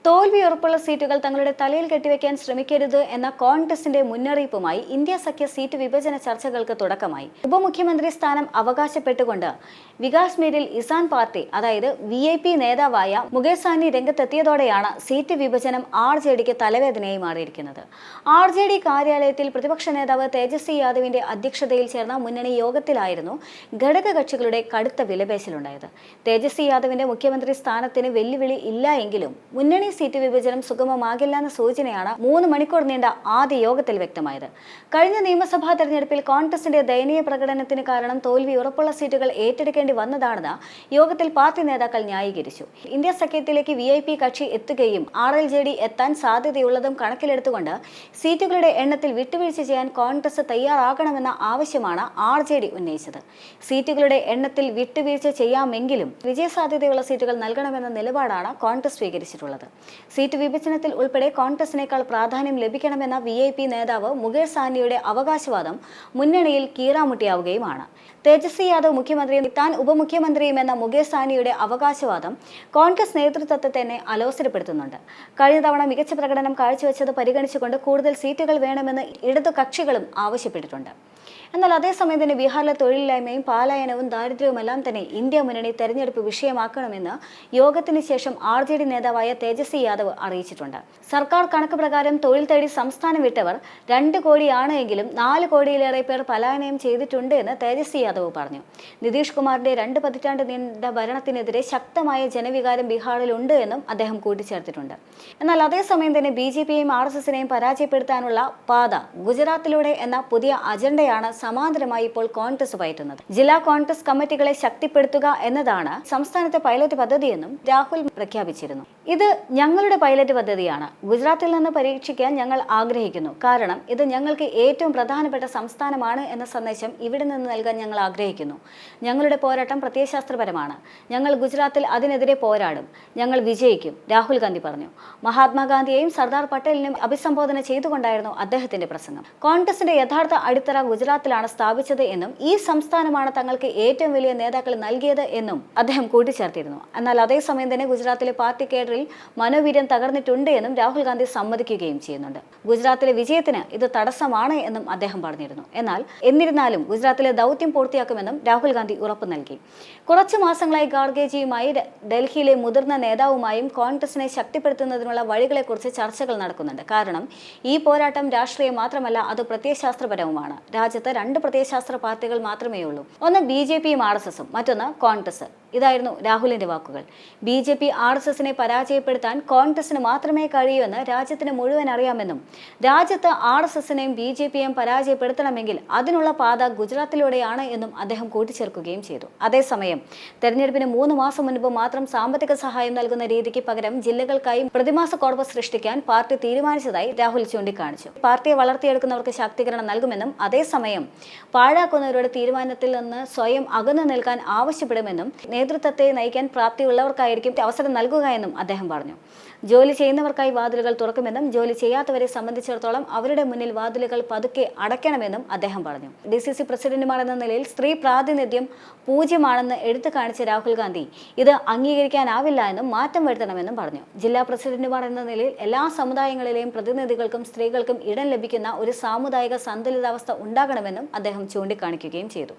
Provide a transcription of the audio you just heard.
തോൽവി ഉറപ്പുള്ള സീറ്റുകൾ തങ്ങളുടെ തലയിൽ കെട്ടിവെക്കാൻ ശ്രമിക്കരുത് എന്ന കോൺഗ്രസിന്റെ മുന്നറിയിപ്പുമായി ഇന്ത്യ സഖ്യ സീറ്റ് വിഭജന ചർച്ചകൾക്ക് തുടക്കമായി. ഉപമുഖ്യമന്ത്രി സ്ഥാനം അവകാശപ്പെട്ടുകൊണ്ട് വികാസ് മീരിൽ ഇസാൻ പാർട്ടി അതായത് VIP നേതാവായ മുകേഷ് സാഹ്നി രംഗത്തെത്തിയതോടെയാണ് സീറ്റ് വിഭജനം RJDക്ക് തലവേദനയായി മാറിയിരിക്കുന്നത്. RJD കാര്യാലയത്തിൽ പ്രതിപക്ഷ നേതാവ് തേജസ്വി യാദവിന്റെ അധ്യക്ഷതയിൽ ചേർന്ന മുന്നണി യോഗത്തിലായിരുന്നു ഘടകകക്ഷികളുടെ കടുത്ത വിലപേശലുണ്ടായത്. തേജസ്വി യാദവിന്റെ മുഖ്യമന്ത്രി സ്ഥാനത്തിന് വെല്ലുവിളി ഇല്ല എങ്കിലും മുന്നണി സീറ്റ് വിഭജനം സുഗമമാകില്ലെന്ന സൂചനയാണ് 3 മണിക്കൂർ നീണ്ട ആദ്യ യോഗത്തിൽ വ്യക്തമായത്. കഴിഞ്ഞ നിയമസഭാ തെരഞ്ഞെടുപ്പിൽ കോൺഗ്രസിന്റെ ദയനീയ പ്രകടനത്തിന് കാരണം തോൽവി ഉറപ്പുള്ള സീറ്റുകൾ ഏറ്റെടുക്കേണ്ടി വന്നതാണെന്ന് യോഗത്തിൽ പാർട്ടി നേതാക്കൾ ന്യായീകരിച്ചു. ഇന്ത്യ സഖ്യത്തിലേക്ക് VIP കക്ഷി എത്തുകയും RLJD എത്താൻ സാധ്യതയുള്ളതും കണക്കിലെടുത്തുകൊണ്ട് സീറ്റുകളുടെ എണ്ണത്തിൽ വിട്ടുവീഴ്ച ചെയ്യാൻ കോൺഗ്രസ് തയ്യാറാകണമെന്ന ആവശ്യമാണ് RJD ഉന്നയിച്ചത്. സീറ്റുകളുടെ എണ്ണത്തിൽ വിട്ടുവീഴ്ച ചെയ്യാമെങ്കിലും വിജയസാധ്യതയുള്ള സീറ്റുകൾ നൽകണമെന്ന നിലപാടാണ് കോൺഗ്രസ് സ്വീകരിച്ചിട്ടുള്ളത്. സീറ്റ് വിഭജനത്തിൽ ഉൾപ്പെടെ കോൺഗ്രസിനേക്കാൾ പ്രാധാന്യം ലഭിക്കണമെന്ന VIP നേതാവ് മുകേഷ് സാഹ്നിയുടെ അവകാശവാദം മുന്നണിയിൽ കീറാമുട്ടിയാവുകയുമാണ്. തേജസ്വി യാദവ് മുഖ്യമന്ത്രിയും താൻ ഉപമുഖ്യമന്ത്രിയുമെന്ന മുകേഷ് സാഹ്നിയുടെ അവകാശവാദം കോൺഗ്രസ് നേതൃത്വത്തെ തന്നെ അലോസരപ്പെടുത്തുന്നുണ്ട്. കഴിഞ്ഞ തവണ മികച്ച പ്രകടനം കാഴ്ചവെച്ചത് പരിഗണിച്ചുകൊണ്ട് കൂടുതൽ സീറ്റുകൾ വേണമെന്ന് ഇടതു കക്ഷികളും ആവശ്യപ്പെട്ടിട്ടുണ്ട്. എന്നാൽ അതേസമയം തന്നെ ബീഹാറിലെ തൊഴിലില്ലായ്മയും പാലായനവും ദാരിദ്ര്യവുമെല്ലാം തന്നെ ഇന്ത്യ മുന്നണി തെരഞ്ഞെടുപ്പ് വിഷയമാക്കണമെന്ന് യോഗത്തിന് ശേഷം RJD നേതാവായ തേജസ്വി യാദവ് അറിയിച്ചിട്ടുണ്ട്. സർക്കാർ കണക്ക് പ്രകാരം തൊഴിൽ തേടി സംസ്ഥാനം വിട്ടവർ 2 കോടിയാണ് എങ്കിലും 4 കോടിയിലേറെ പേർ പലായനം ചെയ്തിട്ടുണ്ട് എന്ന് തേജസ്വി യാദവ് പറഞ്ഞു. നിതീഷ് കുമാറിന്റെ 2 പതിറ്റാണ്ട് നീണ്ട ഭരണത്തിനെതിരെ ശക്തമായ ജനവികാരം ബീഹാറിലുണ്ട് എന്നും അദ്ദേഹം കൂട്ടിച്ചേർത്തിട്ടുണ്ട്. എന്നാൽ അതേസമയം തന്നെ BJPയെയും RSSനെയും പരാജയപ്പെടുത്താനുള്ള പാത ഗുജറാത്തിലൂടെ എന്ന പുതിയ അജണ്ടയാണ് സമാന്തരമായി ഇപ്പോൾ കോൺഗ്രസ് പയറ്റുന്നത്. ജില്ലാ കോൺഗ്രസ് കമ്മിറ്റികളെ ശക്തിപ്പെടുത്തുക എന്നതാണ് സംസ്ഥാനത്തെ പൈലറ്റ് പദ്ധതിയെന്നും രാഹുൽ പ്രഖ്യാപിച്ചിരുന്നു. ഇത് ഞങ്ങളുടെ പൈലറ്റ് പദ്ധതിയാണ്. ഗുജറാത്തിൽ നിന്ന് പരീക്ഷിക്കാൻ ഞങ്ങൾ ആഗ്രഹിക്കുന്നു. കാരണം ഇത് ഞങ്ങൾക്ക് ഏറ്റവും പ്രധാനപ്പെട്ട സംസ്ഥാനമാണ് എന്ന സന്ദേശം ഇവിടെ നിന്ന് നൽകാൻ ഞങ്ങൾ ആഗ്രഹിക്കുന്നു. ഞങ്ങളുടെ പോരാട്ടം പ്രത്യയശാസ്ത്രപരമാണ്. ഞങ്ങൾ ഗുജറാത്തിൽ അതിനെതിരെ പോരാടും. ഞങ്ങൾ വിജയിക്കും, രാഹുൽ ഗാന്ധി പറഞ്ഞു. മഹാത്മാഗാന്ധിയെയും സർദാർ പട്ടേലിനെയും അഭിസംബോധന ചെയ്തുകൊണ്ടായിരുന്നു അദ്ദേഹത്തിന്റെ പ്രസംഗം. കോൺഗ്രസിന്റെ യഥാർത്ഥ അടിത്തറ ഗുജറാത്തിലാണ് സ്ഥാപിച്ചത് എന്നും ഈ സംസ്ഥാനമാണ് തങ്ങൾക്ക് ഏറ്റവും വലിയ നേതാക്കൾ നൽകിയത് എന്നും അദ്ദേഹം കൂട്ടിച്ചേർത്തിരുന്നു. എന്നാൽ അതേസമയം തന്നെ ഗുജറാത്തിലെ പാർട്ടി കേഡറിൽ മനോവീര്യം തകർന്നിട്ടുണ്ട് എന്നും രാഹുൽ ഗാന്ധി സമ്മതിക്കുകയും ചെയ്യുന്നുണ്ട്. ഗുജറാത്തിലെ വിജയത്തിന് ഇത് തടസ്സമാണ് എന്നും അദ്ദേഹം പറഞ്ഞിരുന്നു. എന്നിരുന്നാലും ഗുജറാത്തിലെ ദൗത്യം പൂർത്തിയാക്കുമെന്നും രാഹുൽ ഗാന്ധി ഉറപ്പു നൽകി. കുറച്ചു മാസങ്ങളായി ഖാർഗെജിയുമായി ഡൽഹിയിലെ മുതിർന്ന നേതാവുമായും കോൺഗ്രസിനെ ശക്തിപ്പെടുത്തുന്നതിനുള്ള വഴികളെക്കുറിച്ച് ചർച്ചകൾ നടക്കുന്നുണ്ട്. കാരണം ഈ പോരാട്ടം രാഷ്ട്രീയം മാത്രമല്ല, അത് പ്രത്യയശാസ്ത്രപരവുമാണ്. രാജ്യത്ത് 2 പ്രത്യയശാസ്ത്ര പാർട്ടികൾ മാത്രമേ ഉള്ളൂ. ഒന്ന് BJPയും RSSും, മറ്റൊന്ന് കോൺഗ്രസ്. ഇതായിരുന്നു രാഹുലിന്റെ വാക്കുകൾ. BJP RSSനെ പരാജയപ്പെടുത്താൻ കോൺഗ്രസിന് മാത്രമേ കഴിയൂ എന്ന് രാജ്യത്തിന് മുഴുവൻ അറിയാമെന്നും രാജ്യത്ത് RSSനെയും BJPയെയും പരാജയപ്പെടുത്തണമെങ്കിൽ അതിനുള്ള പാത ഗുജറാത്തിലൂടെയാണ് എന്നും അദ്ദേഹം കൂട്ടിച്ചേർക്കുകയും ചെയ്തു. അതേസമയം തെരഞ്ഞെടുപ്പിന് 3 മാസം മുൻപ് മാത്രം സാമ്പത്തിക സഹായം നൽകുന്ന രീതിക്ക് പകരം ജില്ലകൾക്കായി പ്രതിമാസ കോർപ്പസ് സൃഷ്ടിക്കാൻ പാർട്ടി തീരുമാനിച്ചതായി രാഹുൽ ചൂണ്ടിക്കാണിച്ചു. പാർട്ടിയെ വളർത്തിയെടുക്കുന്നവർക്ക് ശാക്തീകരണം നൽകുമെന്നും അതേസമയം പാഴാക്കുന്നവരുടെ തീരുമാനത്തിൽ നിന്ന് സ്വയം അകന്നു നിൽക്കാൻ ആവശ്യപ്പെടുമെന്നും നേതൃത്വത്തെ നയിക്കാൻ പ്രാപ്തിയുള്ളവർക്കായിരിക്കും അവസരം നൽകുക എന്നും അദ്ദേഹം പറഞ്ഞു. ജോലി ചെയ്യുന്നവർക്കായി വാതിലുകൾ തുറക്കുമെന്നും ജോലി ചെയ്യാത്തവരെ സംബന്ധിച്ചിടത്തോളം അവരുടെ മുന്നിൽ വാതിലുകൾ പതുക്കെ അടയ്ക്കണമെന്നും അദ്ദേഹം പറഞ്ഞു. DCC പ്രസിഡന്റുമാർ എന്ന നിലയിൽ സ്ത്രീ പ്രാതിനിധ്യം 0 എടുത്തു കാണിച്ച രാഹുൽ ഗാന്ധി ഇത് അംഗീകരിക്കാനാവില്ല എന്നും മാറ്റം വരുത്തണമെന്നും പറഞ്ഞു. ജില്ലാ പ്രസിഡന്റുമാർ എന്ന നിലയിൽ എല്ലാ സമുദായങ്ങളിലെയും പ്രതിനിധികൾക്കും സ്ത്രീകൾക്കും ഇടം ലഭിക്കുന്ന ഒരു സാമുദായിക സന്തുലിതാവസ്ഥ ഉണ്ടാകണമെന്നും അദ്ദേഹം ചൂണ്ടിക്കാണിക്കുകയും ചെയ്തു.